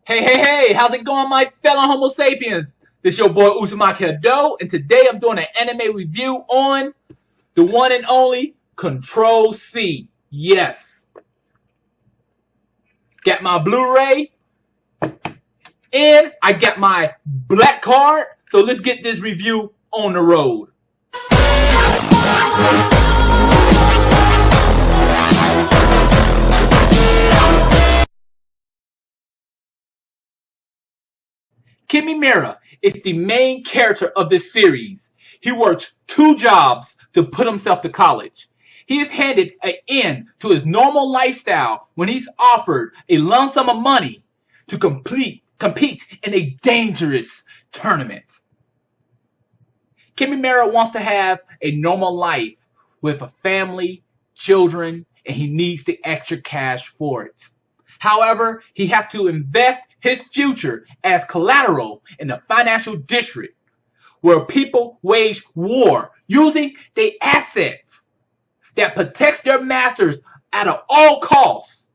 Hey, how's it going, my fellow Homo sapiens? This is your boy Uzumaki Hadou, and today I'm doing an anime review on the one and only Control C. Yes. Got my Blu-ray, and I got my black card, so let's get this review on the road. Kimimura is the main character of this series. He works 2 jobs to put himself to college. He is handed an end to his normal lifestyle when he's offered a lump sum of money to compete in a dangerous tournament. Kimimura wants to have a normal life with a family, children, and he needs the extra cash for it. However, he has to invest his future as collateral in the financial district, where people wage war using their assets that protects their masters at all costs.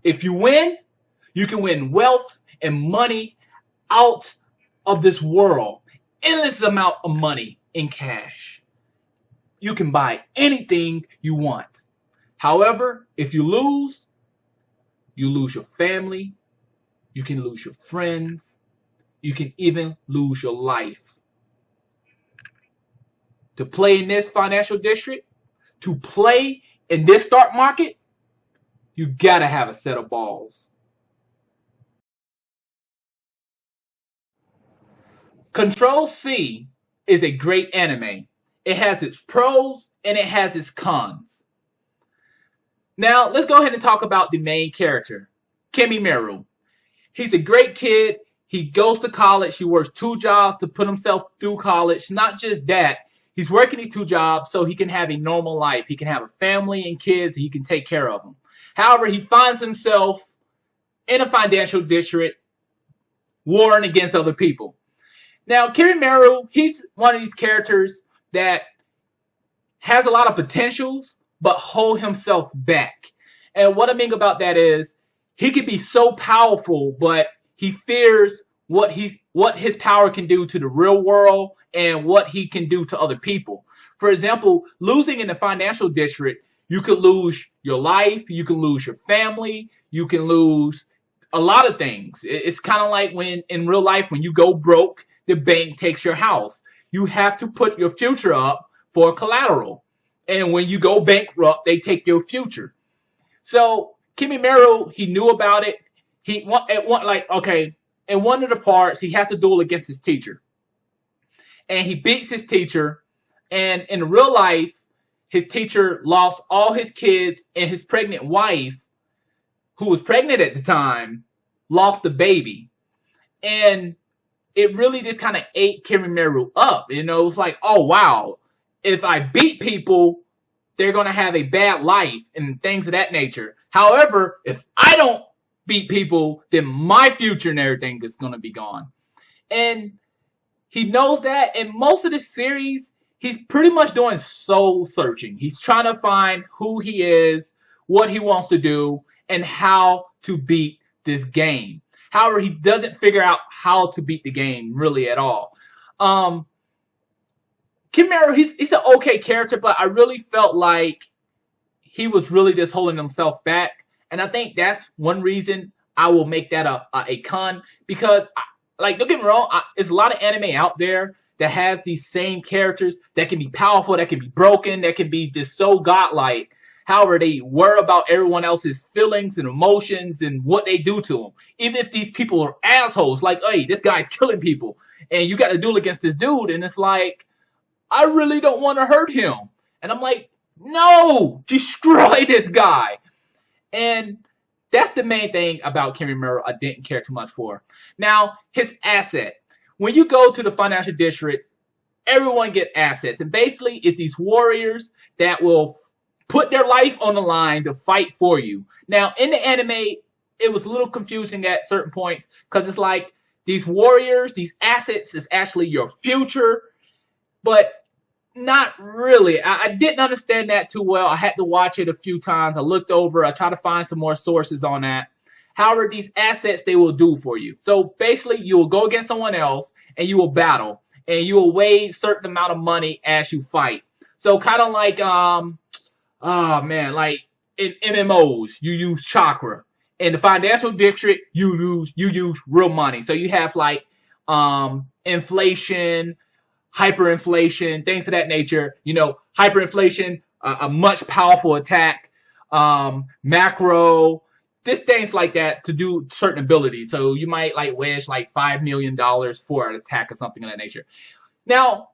If you win, you can win wealth and money out of this world. Endless amount of money in cash. You can buy anything you want. However, if you lose your family, you can lose your friends, you can even lose your life. To play in this financial district, to play in this stock market, you gotta have a set of balls. Control C is a great anime. It has its pros and it has its cons. Now, let's go ahead and talk about the main character, Kimimura. He's a great kid. He goes to college. He works 2 jobs to put himself through college. Not just that, he's working these 2 jobs so he can have a normal life. He can have a family and kids. He can take care of them. However, he finds himself in a financial district warring against other people. Now, Kimimura, he's one of these characters that has a lot of potentials, but hold himself back. And what I mean about that is he can be so powerful, but he fears what his power can do to the real world and what he can do to other people. For example, losing in the financial district, you could lose your life, you can lose your family, you can lose a lot of things. It's kind of like when in real life, when you go broke, the bank takes your house. You have to put your future up for collateral. And when you go bankrupt, they take your future. So Kimimura, he knew about it. In one of the parts, he has to duel against his teacher. And he beats his teacher. And in real life, his teacher lost all his kids, and his pregnant wife, who was pregnant at the time, lost the baby. And it really just kind of ate Kimimura up. You know, it's like, oh, wow. If I beat people, they're going to have a bad life and things of that nature. However, if I don't beat people, then my future and everything is going to be gone. And he knows that. And most of the series, he's pretty much doing soul searching. He's trying to find who he is, what he wants to do, and how to beat this game. However, he doesn't figure out how to beat the game really at all. Kimimura, he's an okay character, but I really felt like he was really just holding himself back. And I think that's one reason I will make that a con. Because, don't get me wrong, there's a lot of anime out there that have these same characters that can be powerful, that can be broken, that can be just so godlike. However, they worry about everyone else's feelings and emotions and what they do to them. Even if these people are assholes, like, hey, this guy's killing people. And you got to duel against this dude. And it's like, I really don't want to hurt him. And I'm like, no, destroy this guy. And that's the main thing about Kimimura I didn't care too much for. Now, his asset. When you go to the financial district, everyone gets assets. And basically, it's these warriors that will put their life on the line to fight for you. Now, in the anime, it was a little confusing at certain points because it's like these warriors, these assets is actually your future. But not really. I didn't understand that too well. I had to watch it a few times. I looked over. I tried to find some more sources on that. However, these assets, they will do for you. So basically, you will go against someone else and you will battle, and you will weigh a certain amount of money as you fight. So kind of like oh man, like in MMOs, you use chakra. In the financial district, you use real money. So you have like inflation, hyperinflation, things of that nature. You know, hyperinflation, a much powerful attack, macro, just things like that to do certain abilities. So you might like wedge like $5 million for an attack or something of that nature. Now,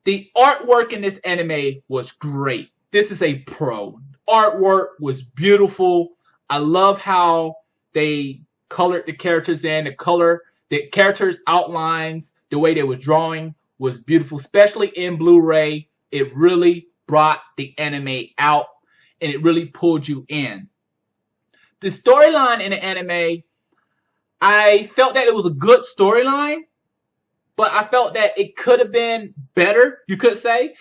the artwork in this anime was great. This is a pro. Artwork was beautiful. I love how they colored the characters in. The characters' outlines, the way they was drawing was beautiful, especially in Blu-ray. It really brought the anime out, and it really pulled you in. The storyline in the anime, I felt that it was a good storyline, but I felt that it could have been better, you could say.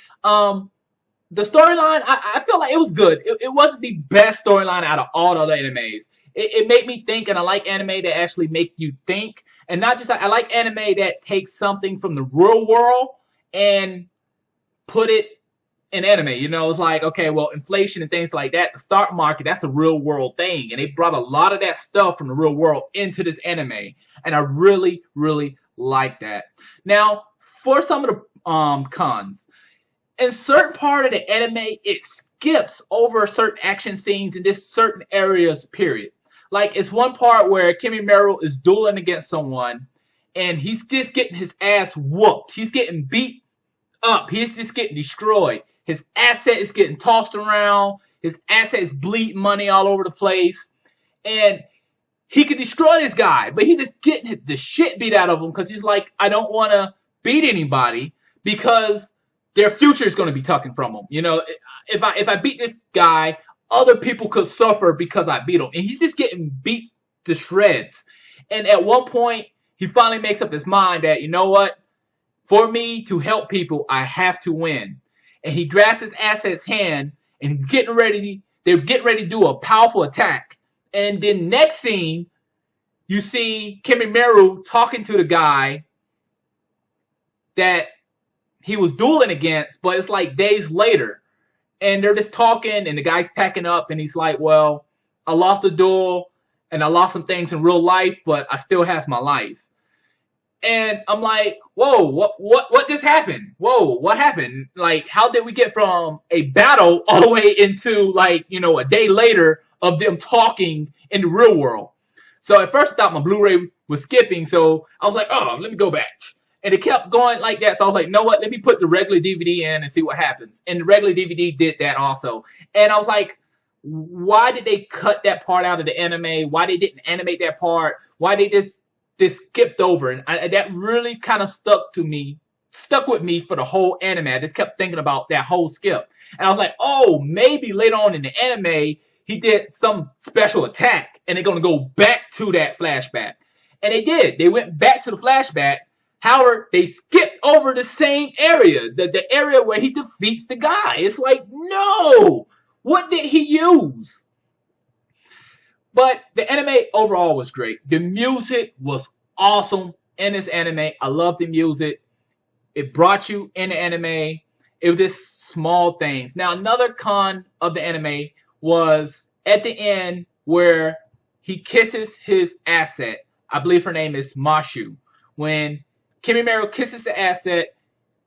The storyline, I feel like it was good. It wasn't the best storyline out of all the other animes. It made me think, and I like anime that actually make you think. And not just, I like anime that takes something from the real world and put it in anime. You know, it's like, okay, well, inflation and things like that, the stock market, that's a real world thing. And they brought a lot of that stuff from the real world into this anime. And I really, really like that. Now, for some of the cons, in certain part of the anime, it skips over certain action scenes in this certain areas, period. Like, it's one part where Kimimaro is dueling against someone, and he's just getting his ass whooped. He's getting beat up. He's just getting destroyed. His asset is getting tossed around. His asset is bleeding money all over the place. And he could destroy this guy, but he's just getting the shit beat out of him because he's like, I don't want to beat anybody because their future is going to be taken from them. You know, if I beat this guy, other people could suffer because I beat him. And he's just getting beat to shreds. And at one point, he finally makes up his mind that, you know what? For me to help people, I have to win. And he grabs his asset's hand, and he's getting ready. They're getting ready to do a powerful attack. And then next scene, you see Kimimaro talking to the guy that he was dueling against, but it's like days later. And they're just talking, and the guy's packing up, and he's like, well, I lost the duel, and I lost some things in real life, but I still have my life. And I'm like, whoa, what just happened? Whoa, what happened? Like, how did we get from a battle all the way into, like, you know, a day later of them talking in the real world? So at first I thought my Blu-ray was skipping, so I was like, oh, let me go back. And it kept going like that. So I was like, you know what? Let me put the regular DVD in and see what happens. And the regular DVD did that also. And I was like, why did they cut that part out of the anime? Why they didn't animate that part? Why they just skipped over? And that really kind of stuck with me for the whole anime. I just kept thinking about that whole skip. And I was like, oh, maybe later on in the anime, he did some special attack. And they're going to go back to that flashback. And they did. They went back to the flashback. However, they skipped over the same area, the area where he defeats the guy. It's like, no! What did he use? But the anime overall was great. The music was awesome in this anime. I love the music. It brought you in the anime. It was just small things. Now, another con of the anime was at the end where he kisses his asset. I believe her name is Mashu. When Kimimaro kisses the asset,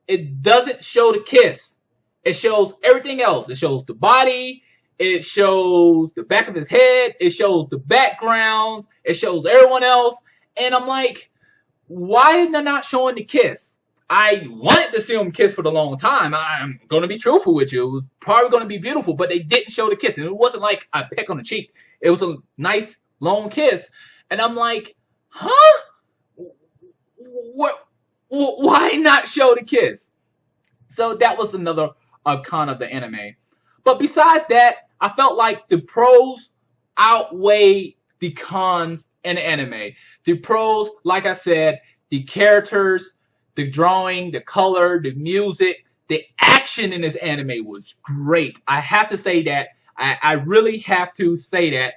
it doesn't show the kiss. It shows everything else. It shows the body. It shows the back of his head. It shows the backgrounds. It shows everyone else. And I'm like, why are they not showing the kiss? I wanted to see him kiss for the long time. I'm going to be truthful with you. It was probably going to be beautiful, but they didn't show the kiss. And it wasn't like a peck on the cheek. It was a nice, long kiss. And I'm like, huh? What? Why not show the kiss? So that was another con of the anime. But besides that, I felt like the pros outweighed the cons in the anime. The pros, like I said, the characters, the drawing, the color, the music, the action in this anime was great. I have to say that. I really have to say that.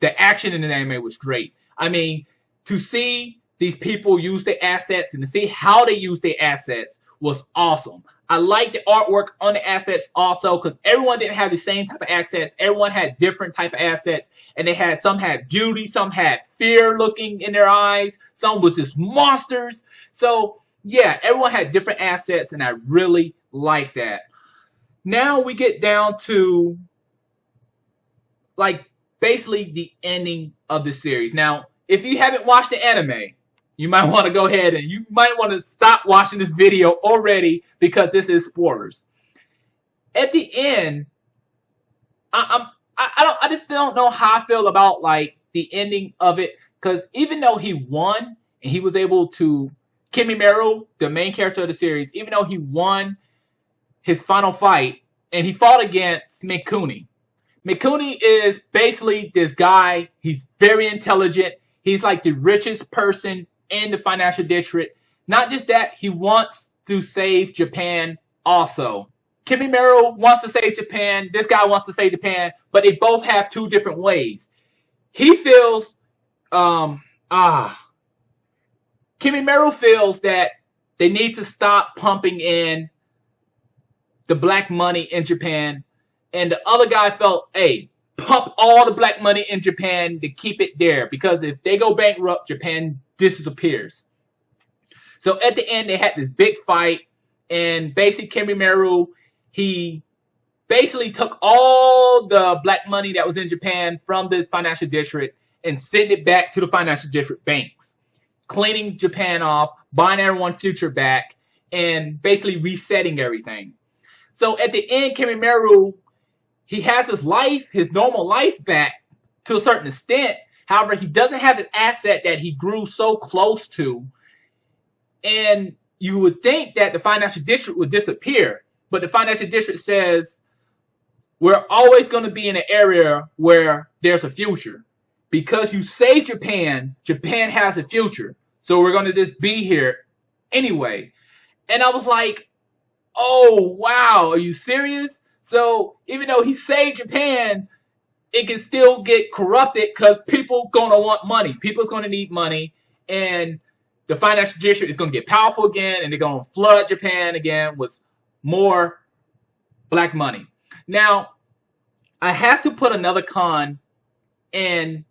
The action in the anime was great. I mean, to see these people use their assets and to see how they use their assets was awesome. I like the artwork on the assets also because everyone didn't have the same type of assets. Everyone had different type of assets, and some had beauty, some had fear looking in their eyes, some was just monsters. So yeah, everyone had different assets, and I really like that. Now we get down to like basically the ending of the series. Now, if you haven't watched the anime, you might want to go ahead and you might want to stop watching this video already because this is spoilers. At the end, I just don't know how I feel about like the ending of it, because even though he won and he was able to Kimimeru, the main character of the series, even though he won his final fight and he fought against Mikuni. Mikuni is basically this guy. He's very intelligent. He's like the richest person in the financial district. Not just that, he wants to save Japan also. Kimimeru wants to save Japan. This guy wants to save Japan, but they both have two different ways. He feels, Kimimeru feels that they need to stop pumping in the black money in Japan. And the other guy felt, hey, pump all the black money in Japan to keep it there. Because if they go bankrupt, Japan disappears. So at the end, they had this big fight. And basically, Kimimeru, he basically took all the black money that was in Japan from this financial district and sent it back to the financial district banks. Cleaning Japan off, buying everyone's future back, and basically resetting everything. So at the end, Kimimeru, he has his life, his normal life back to a certain extent. However, he doesn't have his asset that he grew so close to. And you would think that the financial district would disappear. But the financial district says, we're always going to be in an area where there's a future. Because you saved Japan, Japan has a future. So we're going to just be here anyway. And I was like, oh, wow, are you serious? So even though he saved Japan, it can still get corrupted because people gonna want money. People's gonna need money, and the financial district is gonna get powerful again, and they're gonna flood Japan again with more black money. Now, I have to put another con in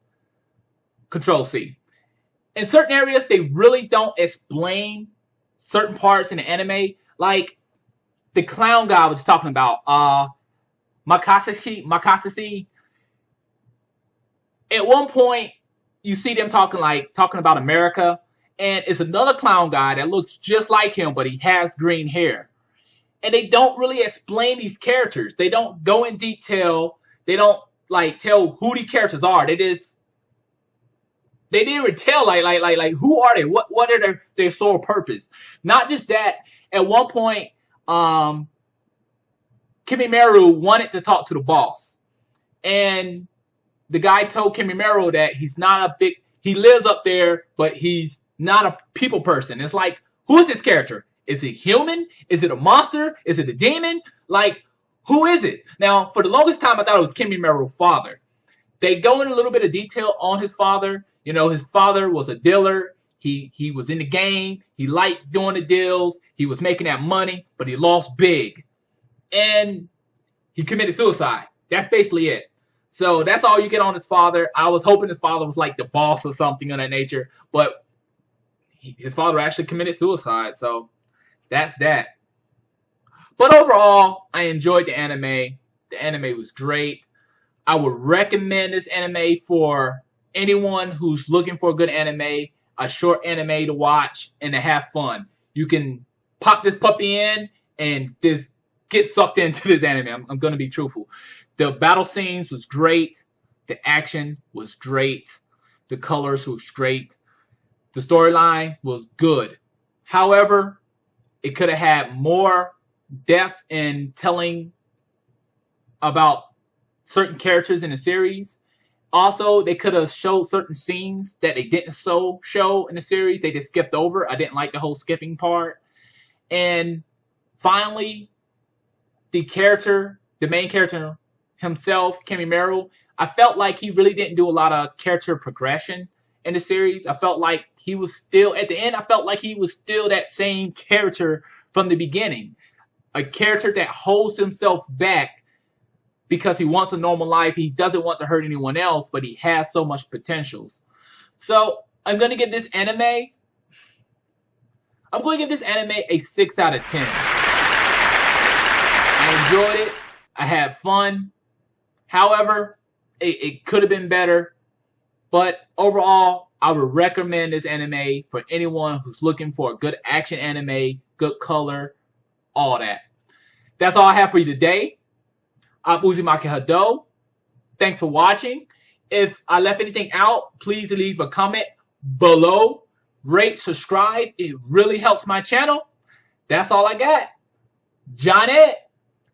Control C. In certain areas, they really don't explain certain parts in the anime, like the clown guy I was talking about, Makasashi. At one point, you see them talking about America, and it's another clown guy that looks just like him, but he has green hair. And they don't really explain these characters. They don't go in detail. They don't like tell who these characters are. They didn't even tell like who are they? What are their sole purpose? Not just that. At one point, Kimimeru wanted to talk to the boss, and the guy told Kimimeru that he lives up there, but he's not a people person. It's like, who is this character? Is it human? Is it a monster? Is it a demon? Like, who is it? Now, for the longest time, I thought it was Kimimeru's father. They go in a little bit of detail on his father. You know, his father was a dealer. He was in the game. He liked doing the deals. He was making that money, but he lost big. And he committed suicide. That's basically it. So that's all you get on his father. I was hoping his father was like the boss or something of that nature, but his father actually committed suicide. So that's that. But overall, I enjoyed the anime. The anime was great. I would recommend this anime for anyone who's looking for a good anime, a short anime to watch and to have fun. You can pop this puppy in and just get sucked into this anime. I'm going to be truthful. The battle scenes was great. The action was great. The colors was great. The storyline was good. However, it could have had more depth in telling about certain characters in the series. Also, they could have showed certain scenes that they didn't show in the series. They just skipped over. I didn't like the whole skipping part. And finally, the main character himself, Kimimeru, I felt like he really didn't do a lot of character progression in the series. I felt like he was still, at the end, I felt like he was still that same character from the beginning. A character that holds himself back because he wants a normal life. He doesn't want to hurt anyone else, but he has so much potentials. So I'm going to give this anime a 6 out of 10. I enjoyed it. I had fun. However, it could have been better. But overall, I would recommend this anime for anyone who's looking for a good action anime, good color, all that. That's all I have for you today. I'm Uzumaki Hadou. Thanks for watching. If I left anything out, please leave a comment below. Rate, subscribe. It really helps my channel. That's all I got. John Ed.